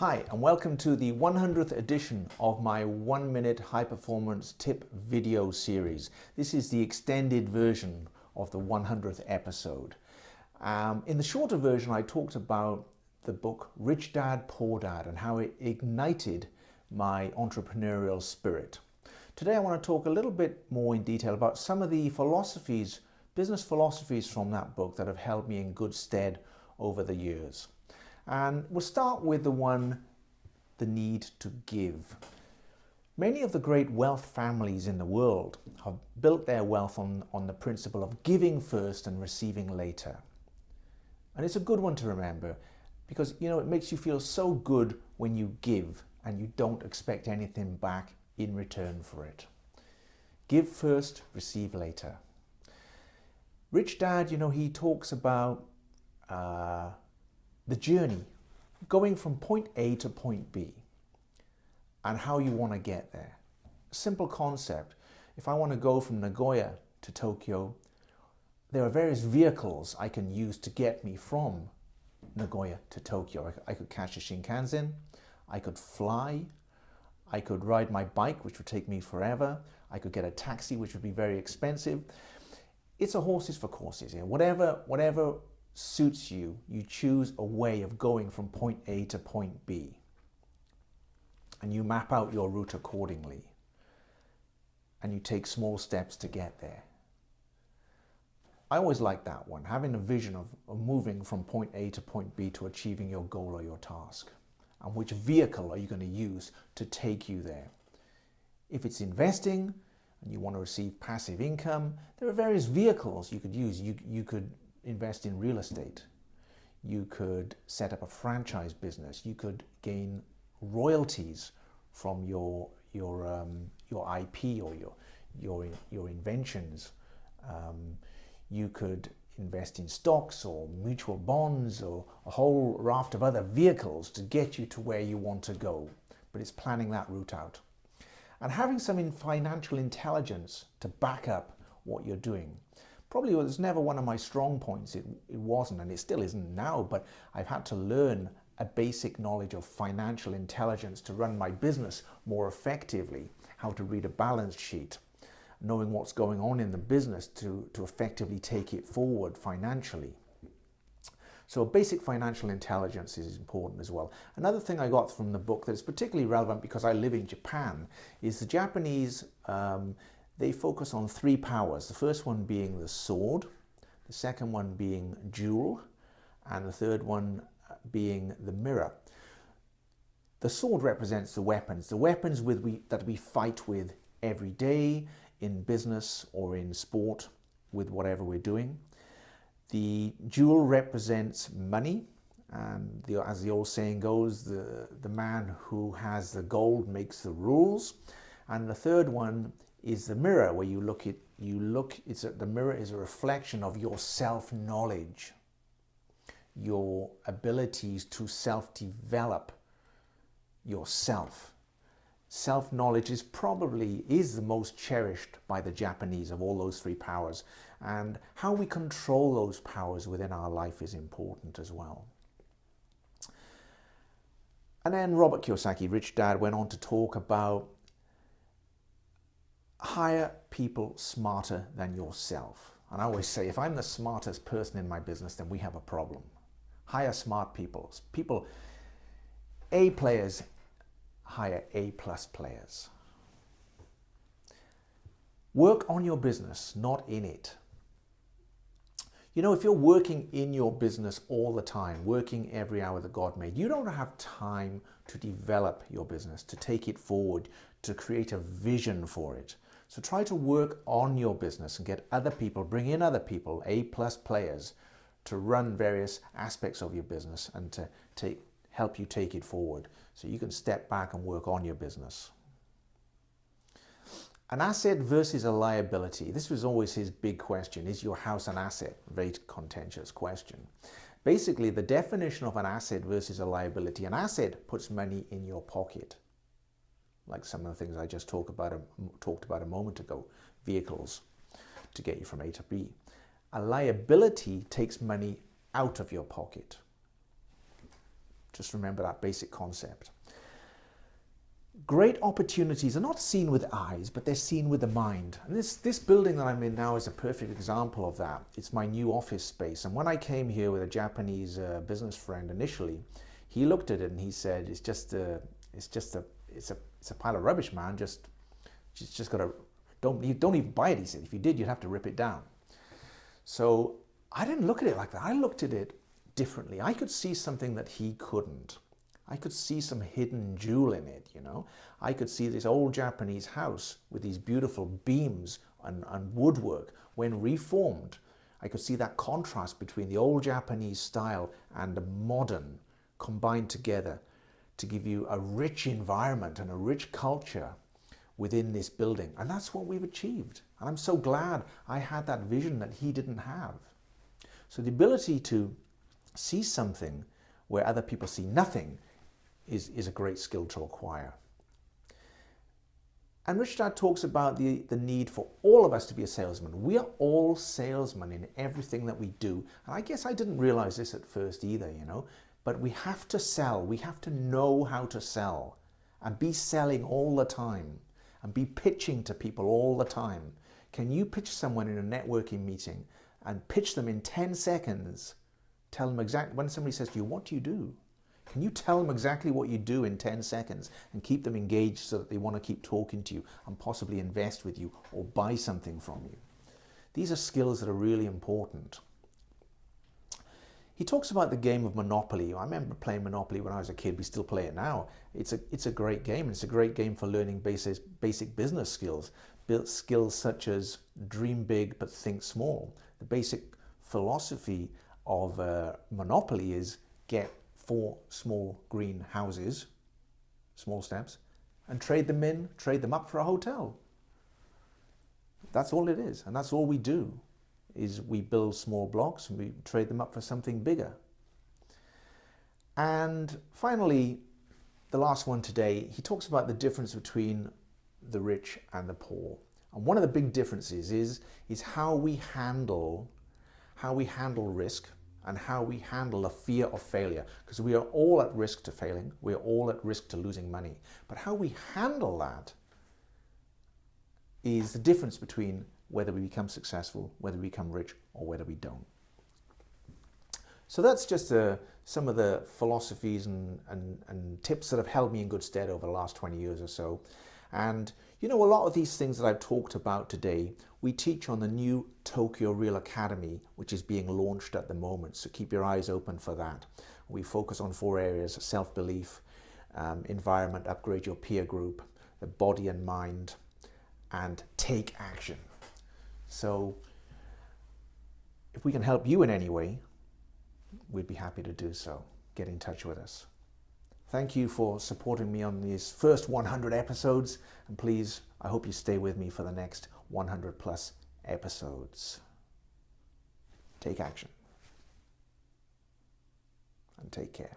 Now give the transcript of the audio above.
Hi, and welcome to the 100th edition of my 1-minute high performance tip video series. This is the extended version of the 100th episode. In the shorter version, I talked about the book Rich Dad, Poor Dad and how it ignited my entrepreneurial spirit. Today I want to talk a little bit more in detail about some of the philosophies, business philosophies from that book that have held me in good stead over the years. And we'll start with the need to give. Many of the great wealth families in the world have built their wealth on the principle of giving first and receiving later. And it's a good one to remember because, it makes you feel so good when you give and you don't expect anything back in return for it. Give first, receive later. Rich Dad, he talks about the journey, going from point A to point B and how you want to get there. Simple concept. If I want to go from Nagoya to Tokyo, there are various vehicles I can use to get me from Nagoya to Tokyo. I could catch a Shinkansen, I could fly, I could ride my bike, which would take me forever, I could get a taxi, which would be very expensive. It's a horses for courses. Whatever suits you, you choose a way of going from point A to point B and you map out your route accordingly and you take small steps to get there. I always like that one, having a vision of moving from point A to point B to achieving your goal or your task, and which vehicle are you going to use to take you there. If it's investing and you want to receive passive income, there are various vehicles you could use. You could invest in real estate. You could set up a franchise business. You could gain royalties from your IP or your inventions. You could invest in stocks or mutual bonds or a whole raft of other vehicles to get you to where you want to go. But it's planning that route out and having some financial intelligence to back up what you're doing. Probably was never one of my strong points. It wasn't, and it still isn't now, but I've had to learn a basic knowledge of financial intelligence to run my business more effectively, how to read a balance sheet, knowing what's going on in the business to effectively take it forward financially. So basic financial intelligence is important as well. Another thing I got from the book that's particularly relevant because I live in Japan is the Japanese they focus on three powers. The first one being the sword, the second one being jewel, and the third one being the mirror. The sword represents the weapons that we fight with every day in business or in sport with whatever we're doing. The jewel represents money, and as the old saying goes, the man who has the gold makes the rules. And the third one is the mirror, where the mirror is a reflection of your self-knowledge, your abilities to self-develop yourself. Self-knowledge is the most cherished by the Japanese of all those three powers, and how we control those powers within our life is important as well. And then Robert Kiyosaki, Rich Dad, went on to talk about hire people smarter than yourself. And I always say, if I'm the smartest person in my business, then we have a problem. Hire smart people. A players hire A+ players. Work on your business, not in it. If you're working in your business all the time, working every hour that God made, you don't have time to develop your business, to take it forward, to create a vision for it. So try to work on your business and get other people, bring in other people, A+ players, to run various aspects of your business and to help you take it forward so you can step back and work on your business. An asset versus a liability. This was always his big question. Is your house an asset? Very contentious question. Basically, the definition of an asset versus a liability. An asset puts money in your pocket, like some of the things I just talked about a moment ago, vehicles to get you from A to B. A liability takes money out of your pocket. Just remember that basic concept. Great opportunities are not seen with eyes, but they're seen with the mind. And this building that I'm in now is a perfect example of that. It's my new office space. And when I came here with a Japanese business friend initially, he looked at it and he said, it's a pile of rubbish, man. Just gotta, don't even buy it, he said. If you did, you'd have to rip it down. So I didn't look at it like that. I looked at it differently. I could see something that he couldn't. I could see some hidden jewel in it, you know. I could see this old Japanese house with these beautiful beams and woodwork. When reformed, I could see that contrast between the old Japanese style and the modern combined together to give you a rich environment and a rich culture within this building. And that's what we've achieved. And I'm so glad I had that vision that he didn't have. So the ability to see something where other people see nothing is a great skill to acquire. And Rich Dad talks about the need for all of us to be a salesman. We are all salesmen in everything that we do. And I guess I didn't realize this at first either, you know, but we have to sell. We have to know how to sell and be selling all the time and be pitching to people all the time. Can you pitch someone in a networking meeting and pitch them in 10 seconds? Tell them exactly, when somebody says to you, what do you do? Can you tell them exactly what you do in 10 seconds and keep them engaged so that they want to keep talking to you and possibly invest with you or buy something from you? These are skills that are really important. He talks about the game of Monopoly. I remember playing Monopoly when I was a kid. We still play it now. It's a great game. It's a great game for learning basic business skills. Skills such as dream big but think small. The basic philosophy of Monopoly is get 4 small green houses, small steps, and trade them up for a hotel. That's all it is, and that's all we do, is we build small blocks and we trade them up for something bigger. And finally, the last one today, he talks about the difference between the rich and the poor. And one of the big differences is how we handle risk and how we handle the fear of failure, because we are all at risk to failing. We are all at risk to losing money. But how we handle that is the difference between whether we become successful, whether we become rich, or whether we don't. So that's just some of the philosophies and tips that have held me in good stead over the last 20 years or so. And you know, a lot of these things that I've talked about today, we teach on the new Tokyo Real Academy, which is being launched at the moment. So keep your eyes open for that. We focus on 4 areas: self-belief, environment, upgrade your peer group, the body and mind, and take action. So if we can help you in any way, we'd be happy to do so. Get in touch with us. Thank you for supporting me on these first 100 episodes, and please, I hope you stay with me for the next 100 plus episodes. Take action and take care.